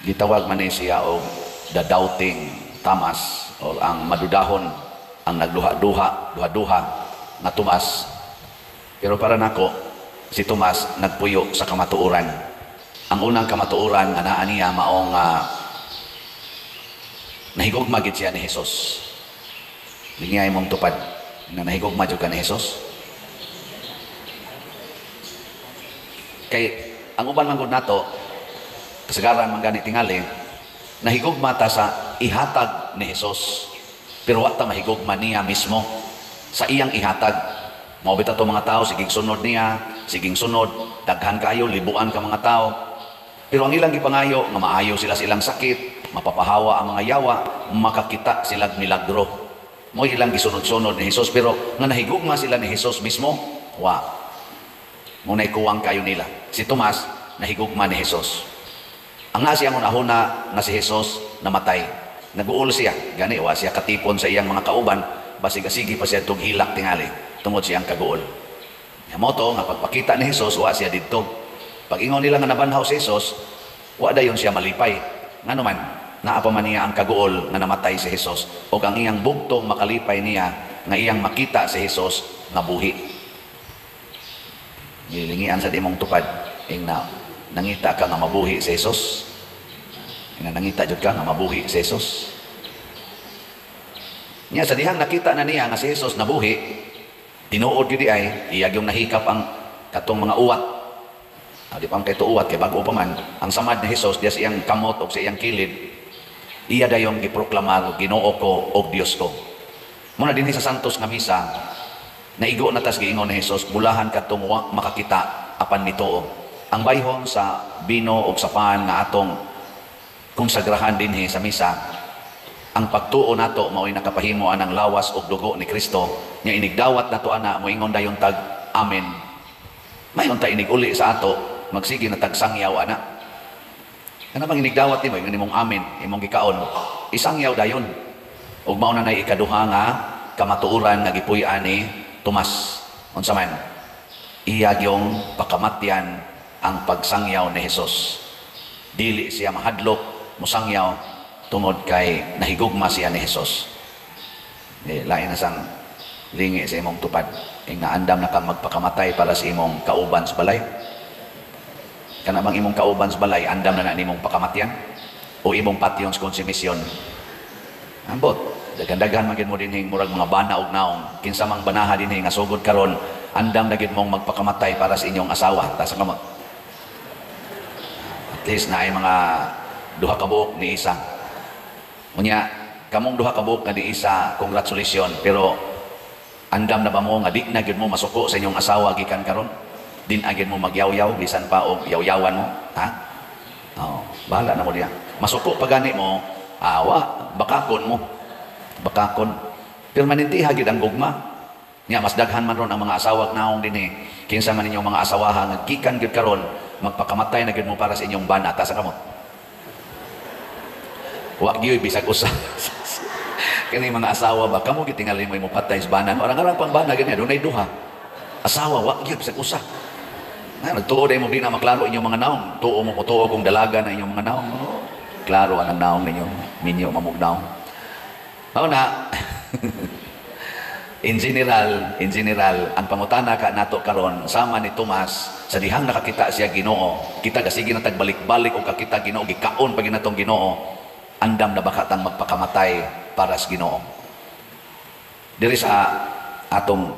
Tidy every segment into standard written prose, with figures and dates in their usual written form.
Gitawag man ni siya og the doubting Thomas o ang madudahon, ang nagduha-duha na Tomas. Pero para nako, si Tomas nagpuyo sa kamatuoran. Ang unang kamatuoran nga naa niya maong nahigugma gid siya ni Jesus. Lingay mong tupad na nahigugma jud ka ni Jesus. Kay ang uban man gud nato kasagaran man gani tingali nahigugma ta sa ihatag ni Jesus, pero wa ta mahigugma niya mismo sa iyang ihatag. Mao bitaw mga tao siging sunod niya, siging sunod daghan kayo, libuan ka mga tao, pero ang ilang gipangayo nga maayo sila silang sakit, mapapahawa ang mga yawa, makakita silang milagro. Mo ilang gisunod-sunod ni Jesus, pero nga nahigugma sila ni Jesus mismo, wa. Mo naikuwang kayo nila. Si Tomas nahigugma ni Jesus. Ang siyang unahuna nga si Jesus namatay. Naguol siya, gani wa siya katipon sa iyang mga kauban, basig-asigi pa siya tug hilak tingali tungod siyang kaguol. Nga moto nga pagpakita ni Jesus wa siya didto. Pag ingon nila nga nabanhaw si Jesus, wa dayon siya malipay. Ngano man naa pa man niya ang kaguol nga namatay si Jesus, o ang iyang bugtong makalipay niya nga iyang makita si Jesus nga buhi. Gilingian sa dimong tupad ingna nangita ka nga mabuhi si Jesus. Nangita jud ka nga mabuhi si Jesus. Nya sa dihang nakita na niya nga si Jesus nabuhi, tinuod gyud ay iyag yung nahikap ang katong mga uwat. Di pa ang kayto uwat kay bago pa man ang samad ni Jesus diya sa iyang kamot o sa iyang kilid, iya dayon giproklamar Ginoo ko og Dios ko. Muna dinhi sa Santos nga misa naigo na tas giingon ni Jesus, bulahan katong wa makakita apan nituo. Ang bayhon sa bino o sa pan nga atong konsagrahan dinhi sa misa, ang pagtuo nato mao'y nakapahimo anang lawas og dugo ni Kristo, nya inigdawat nato ana moingon dayon tag amen. Mayon ta iniguli sa ato magsige na tag sangyaw ana. Kana bang inigdawat ni mo imong amen, imong gikaon, isangyaw dayon. Ug mao na nay ikaduha nga kamatuoran nga gipuy-an ni Tomas. Unsa man? Iya yung pakamatyan ang pagsangyaw ni Jesus. Dili siya mahadlok musangyaw tungod kay nahigugma siya ni Jesus. Lain na sang lingi sa imong tupad. Ing naandam na kang magpakamatay para sa imong kauban sa balay. Kana bang imong kauban sa balay, andam na imong pakamatyan? O imong patyon sa konsumisyon? Ambot, dagan-dagan magin mo dinhing murag mga bana og naong. Kinsa mang banaha dinhi nga sugod karon, andam na gid mong magpakamatay para sa inyong asawa. Ta sa kamot. At least na ay mga duha ka buok ni isa. Unya, kamong duha ka buok nga ni isa, congratulations, pero andam na ba mo nga di na gyud mo masuko sa inyong asawa gikan karon? Din agad mo magyaw-yaw bisan pa og yaw-yawan mo, ha? Oh, bahala na mo diya. Masuko pa gani mo, awa, bakakon mo. Bakakon. Permanente hagid ang gugma. Nya mas daghan man ron ang mga asawa naong dinhi. Kinsa man ninyong mga asawahan nga gikan gyud karon, magpakamatay na gyud mo para sa inyong bana ta sa kamot. Wa gyud bisag usa. Kani mga asawa ba kamo gitingali mo patay sa banan, arang-arang pang bana gani dunay duha. Asawa wa gyud bisag usa. Nagtuo day mo di na maklaro inyong mga naong. Tuo mo tuo kung dalaga na inyong mga naong. Klaro ang naong ninyo, minyo mamugnaw. Mao na. In general, ang pangutana ka nato karon sama ni Tomas sa dihang nakakita siya Ginoo. Kita gasige na tagbalik-balik o kakita Ginoo, gikaon pag natong Ginoo. Andam na baka tang magpakamatay para sa Ginoo. Diri sa atong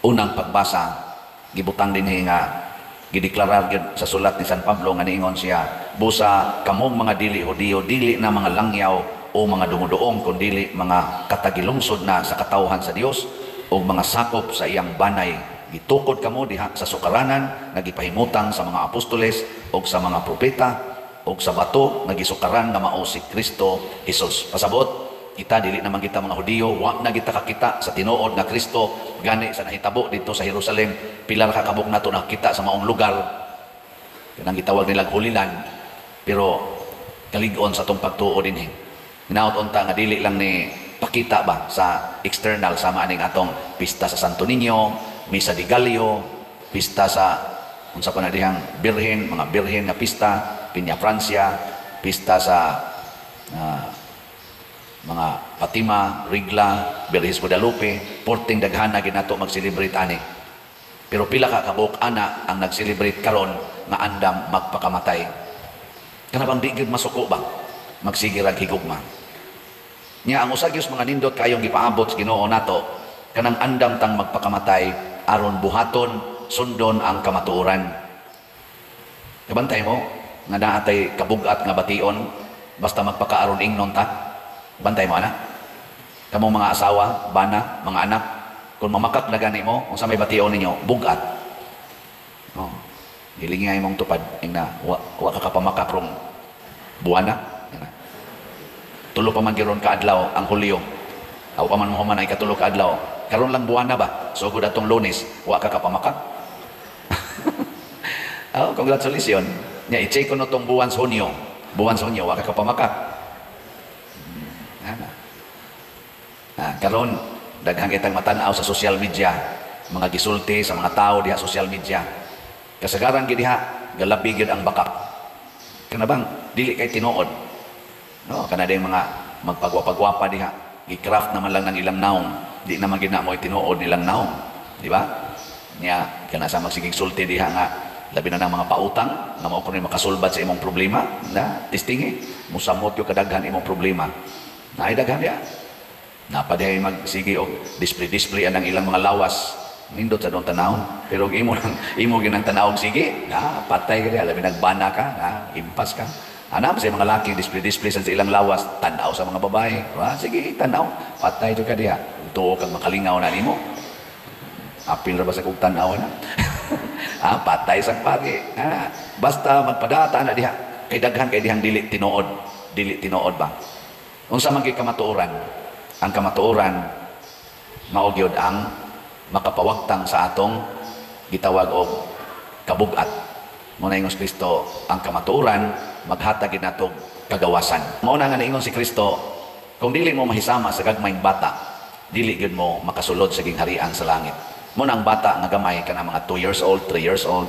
unang pagbasa, gibutang din nga gideklarar sa sulat ni San Pablo nga niingon siya, busa kamong mga dili Hudiyo, dili na mga langyaw o mga dumuduong, kundi mga katagilungsod na sa katawhan sa Dios o mga sakop sa iyang banay. Gitukod kamo diha sa sukaranan nga gipahimutang sa mga apostoles o sa mga propeta o sa bato nga gisukaran nga mao si Kristo Jesus. Pasabot, kita dili naman kita mga Hudiyo, wa na kita kakita sa tinuod nga Kristo gani sa nahitabo dito sa Jerusalem. Pilar ka kabuk nato nakita sa maong lugar kanang gitawag nila Hulilan, pero kaligon sa tong pagtuo dinhi. Hinaut unta nga dili lang ni pakita ba sa external sama aning atong pista sa Santo Niño, Misa de Gallo, pista sa unsa pa na dihang birhen, mga birhen nga pista, Piña Francia, pista sa mga Fatima, Rigla, Birhis Guadalupe, porting daghana ginato mag-celebrate ani. Pero pila ka kabuk ana ang nag-celebrate karon nga andam magpakamatay. Kana bang di gyud masuko ba? Magsige rag higugma. Nya ang usag mga nindot kayong gipaabot sa Ginoo nato kanang andam tang magpakamatay aron buhaton sundon ang kamatuoran. Kabantay mo nga naatay kabugat nga bation basta magpakaaron ingnon ta. Bantay mo ana. Kamo mga asawa, bana, mga anak, kung mamakak na gani mo, kung sa may bation ninyo, bugat. Oh. Hilingay mong tupad ing na wa ka kapamakak rong buwana. Tulo pa man giron ka adlaw ang Hulyo. Aw pa man mo man ay katulo ka adlaw. Karon lang buwana ba? So gud atong Lunes, wa ka kapamakak. Oh, congratulations. Nya i-check ko no tong buwan sa Hunyo. Buwan sa Hunyo, wa ka kapamakak. Karon daghang kitang matanaw sa social media, mga gisulti sa mga tao diha social media. Kasagaran gid diha galabi gid ang bakak. Kana bang dili kay tinuod. No, kana day mga magpagwapa-gwapa diha, gi-craft naman lang ng ilang naong, di naman gid na mo tinuod nilang naong, di ba? Nya kana sa magsigig sulti diha nga labi na ng mga pautang nga mao kuno makasulbad sa imong problema, na testingi, musamot yo kadaghan imong problema. Naay daghan diha. Napadahay magsige og display anang ilang mga lawas nindot sa dong tanawon, pero imo ginang tanawog sige patay ka diha labi nagbana ka impas ka anam sa mga laki display sa ilang lawas tanaw sa mga babae sige tanaw patay jud ka diha tuo kang makalingaw na nimo apil ra ba sa kog tanaw na patay sa pagi basta magpadata na diha kay daghan kay dihang dili tinuod ba unsa man kay kamatuoran. Ang kamatuoran mao gyud ang makapawagtang sa atong gitawag og kabugat. Mao na ingon si Kristo ang kamatuoran maghatag gid natog kagawasan. Mao na nga ingon si Kristo kung dili mo mahisama sa gagmayng bata, dili gyud mo makasulod sa gingharian sa langit. Mao na ang bata nga gamay kana mga 2 years old, 3 years old,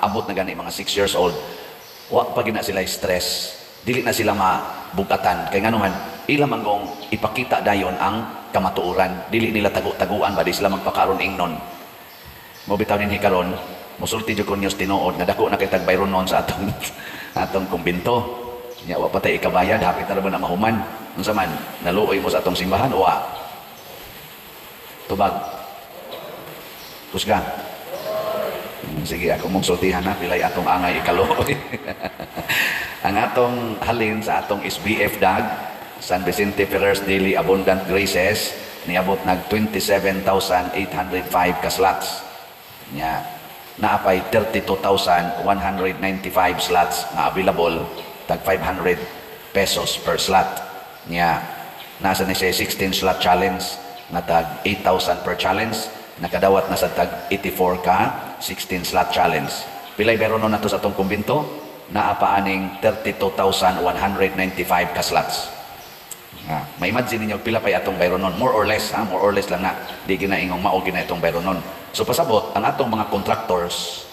abot na gani mga 6 years old. Wa pa gina sila stress. Dili na sila mabugatan kay nganuman ila manggong ipakita dayon ang kamatuoran. Dili nila tagu-taguan ba di sila magpakaron ingnon. Mo bitaw dinhi karon, musulti jud ko news tinuod nga dako na kay tagbayronon sa atong kumbento. Nya wa patay ikabayad hapit na na mahuman. Unsa man naluoy mo sa atong simbahan wa. Tubag. Kusga. Sige ako mong sultihan na pilay atong angay ikaluoy. Ang atong halin sa atong SBF DAG San Vicente Ferrers Daily Abundant Graces niabot nag 27,805 ka slots. Nya naapay 32,195 slots na available tag 500 pesos per slot. Nya nasa ni siya 16 slot challenge na tag 8,000 per challenge. Nakadawat na sa tag 84 ka 16 slot challenge. Pilay meron na to sa atong kumbinto naapaaning 32,195 ka slots. May-imagine ninyo pila pa atong bayronon, more or less lang na di ginaingong mao gina itong bayronon. So pasabot ang atong mga contractors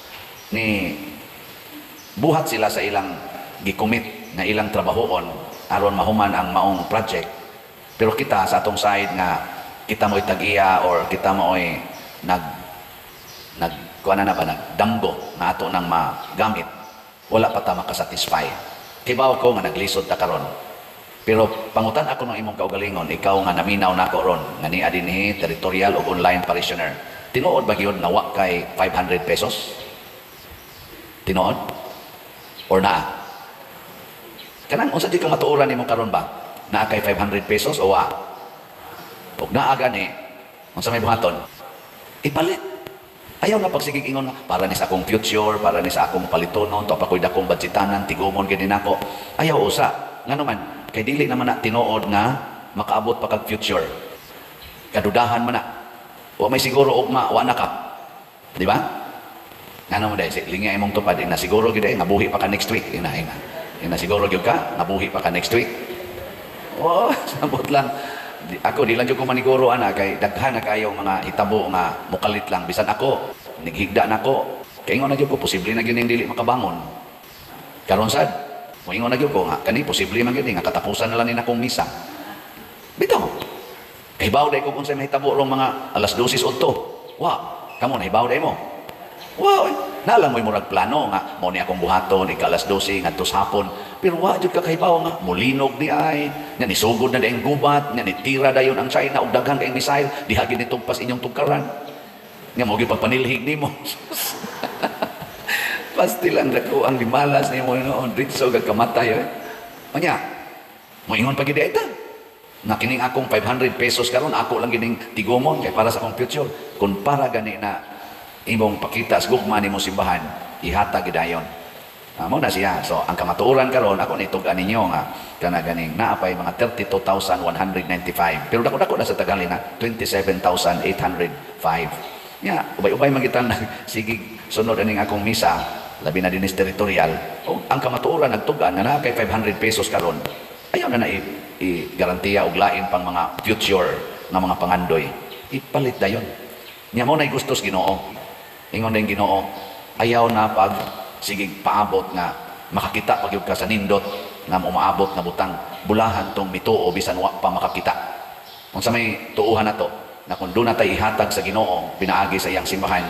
ni buhat sila sa ilang gikomit na ilang trabahoon aron mahuman ang maong project. Pero kita sa atong side nga kita mo'y tag-iya or kita mo'y nagdanggo na ato nang magamit, wala pa ta makasatisfy. Kibaw ko nga naglisod ta karon. Pero pangutan ako ng imong kaugalingon, ikaw nga naminaw nako ron, nga ni adinhi territorial o online parishioner. Tinuod ba gyud nawa kay 500 pesos? Tinuod? Or naa? Kanang unsa di ka matuoran nimo karon ba? Naa kay 500 pesos o wa? Ug naa gani, unsa may buhaton? Ipalit. Ayaw na pagsigig ingon para ni sa akong future, para ni sa akong palitonon, to pa ko'y dakong budgetanan, tigumon gini nako. Ayaw usa. Ngano man, kay dili naman na tinuod nga makaabot pa kag future. Kadudahan man na. Wa may siguro ugma wa na ka. Di ba? Ngano mo dai linga imong tupad ina siguro gid nga buhi pa ka next week ina. Ina siguro gyud ka nga buhi pa ka next week. Oh, sabot lang. Ako di lang jud ko maniguro ana kay daghan na kayo mga hitabo nga mukalit lang bisan ako nighigda nako. Kay ingon na jud ko posible na gyud dili makabangon. Karon sad Moingon na gyud ko nga kani posible man gyud nga katapusan na lang ni akong misa. Bitaw. Kahibaw day ko kung sa mahitabo rong mga alas 12 udto. Wa, kamo nahibaw day mo. Wow, naalam mo murag plano nga mo ni akong buhaton ika alas 12 ngadto sa hapon. Pero wa jud ka kahibaw nga mulinog ni ay, nya ni sugod na daing gubat, nya ni tira dayon ang China og daghang kay missile, diha gid nitugpas inyong tugkaran. Nya mo gyud pagpanilhig nimo. Pastil ang dako ang limalas nimo noon ritso gag kamatay. Nya, moingon pa gid ita. Na kining akong 500 pesos karon ako lang gining tigomon kay para sa akong future. Kung para gani na imong pakita sa gugma nimo simbahan, ihatag gidayon. Mo na siya. So ang kamatuoran karon ako nitug-an ninyo nga kana ganing naapay mga 32,195. Pero dako na sa Tagalog na 27,805. Nya, ubay-ubay magitan sige sunod aning akong misa labi na dinis territorial. O ang kamatuoran nagtug-an na kay 500 pesos karon. Ayaw na i-garantiya og lain pang mga future nga mga pangandoy. Ipalit dayon. Nya mo nay gustos Ginoo. Ingon din Ginoo, ayaw na pag sige paabot nga makakita pag ka sa nindot nga umaabot na butang bulahan tong mituo bisan wa pa makakita. Kung sa may tuuhan na to, na kung doon natay ihatag sa Ginoo pinaagi sa iyang simbahan,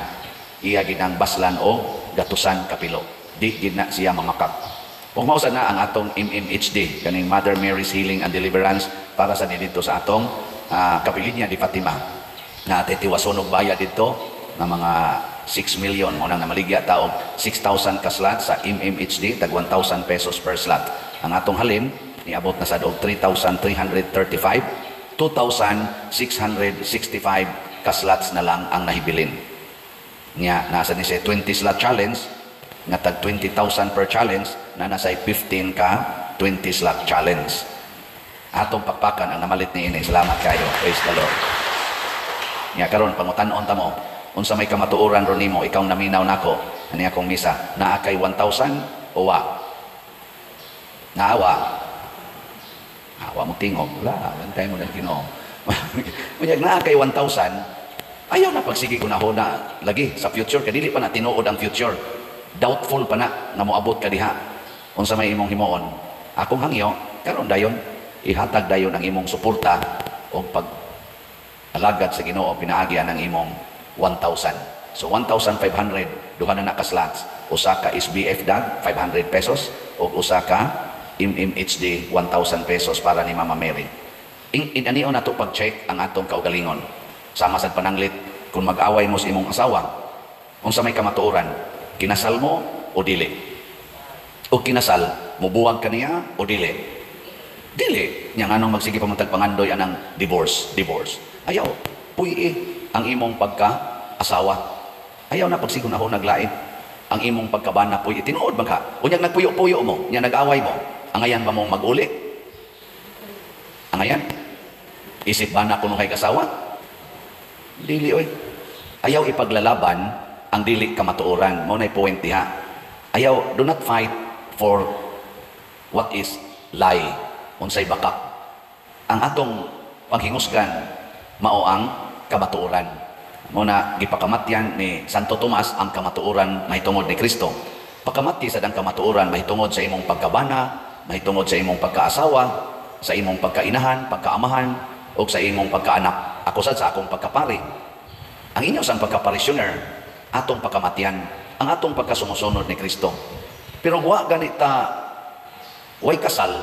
iya gid ang baslan o gatusan kapilo. Di gid na siya mangakak. Kung mausa na ang atong MMHD, kaning Mother Mary's Healing and Deliverance para sa dito sa atong Kapilinya di Fatima. Na titiwasonog bayad dito na mga 6 million mo nang namaligya taong 6,000 ka slot sa MMHD, tag 1,000 pesos per slot. Ang atong halin, niabot na sa doog 3,335, 2,665 ka slots na lang ang nahibilin. Nya, nasa ni 20 slot challenge, nga tag 20,000 per challenge, na nasa 15 ka 20 slot challenge. Atong pakpakan ang namalit ni ini. Salamat kayo. Praise the Lord. Nya karon pangutan-on ta mo, unsa may kamatuoran ron nimo, ikaw naminaw nako ani akong misa, naa kay 1,000 o wa? Naawa. Awa mo tingog. Wala, bantay mo lang Ginoo. Unyag naa kay 1,000, ayaw na pagsigi ko na ho na lagi sa future, kay dili pa na tinuod ang future. Doubtful pa na nga moabot ka diha. Unsa may imong himuon? Akong hangyo karon dayon ihatag dayon ang imong suporta o pag alagad sa Ginoo pinaagyan ang imong 1,000. So 1,500 duha na nakaslots. Usa ka SBF dag 500 pesos o usa ka MMHD 1,000 pesos para ni Mama Mary. Aniyo na to pag-check ang atong kaugalingon. Sama sa pananglit kung mag-away mo sa imong asawa, unsa may kamatuoran, kinasal mo o dili? O kinasal, mubuwag ka niya o dili? Dili. Yang anong magsige pamantag pangandoy anang divorce. Ayaw, puyi ang imong pagka-asawa. Ayaw na pagsigon ako naglain. Ang imong pagkabana puyi. Tinuod ba ka? Unyag nagpuyo-puyo mo, niya nag-away mo. Angayan ba mong mag-uli? Angayan? Isip ba na kung kay kasawa? Dili, oy. Ayaw ipaglalaban ang dili kamatuoran. Mo na'y point diha. Ayaw, do not fight for what is lie. Unsay bakak. Ang atong panghingusgan, mao ang kamatuoran. Muna, gipakamatyan ni Santo Tomas ang kamatuoran mahitungod ni Kristo. Pakamati sa dang kamatuoran mahitungod sa imong pagkabana, mahitungod sa imong pagkaasawa, sa imong pagkainahan, pagkaamahan, o sa imong pagkaanak. Ako sad sa akong pagkapari. Ang inyo sang pagkaparisyoner, atong pagkamatyan, ang atong pagkasumusunod ni Kristo. Pero wa ganita, way kasal,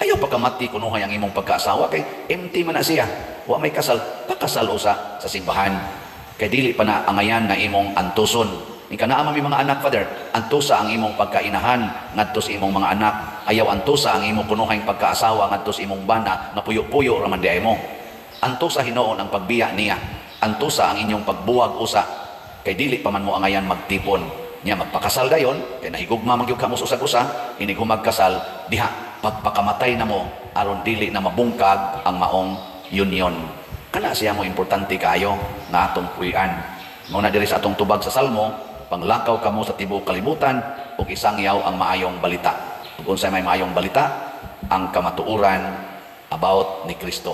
ayaw pagkamati kunuhay ang imong pagkaasawa, kay empty man na siya. Wa may kasal, pakasal usa sa simbahan. Kay dili pa na angayan na imong antuson. Ika na amami mga anak, Father, antusa ang imong pagkainahan, ngadto sa imong mga anak. Ayaw antusa ang imong kunuhang pagkaasawa, ngadto sa imong bana, na puyo-puyo raman di ay mo. Antusa hinoon ang pagbiya niya. Antusa ang inyong pagbuwag usa. Kay dili pa man mo angayan magtipon. Niya magpakasal dayon, kay nahigugma magyug kamo usag-usa, inig humagkasal, diha, pagpakamatay na mo, aron dili na mabungkag ang maong union. Kana siya mo importante kayo na atong puyan. Muna diri sa atong tubag sa Salmo, panglakaw kamo sa tibuok kalibutan ug isangyaw ang maayong balita. Ug unsay may maayong balita, ang kamatuoran about ni Kristo.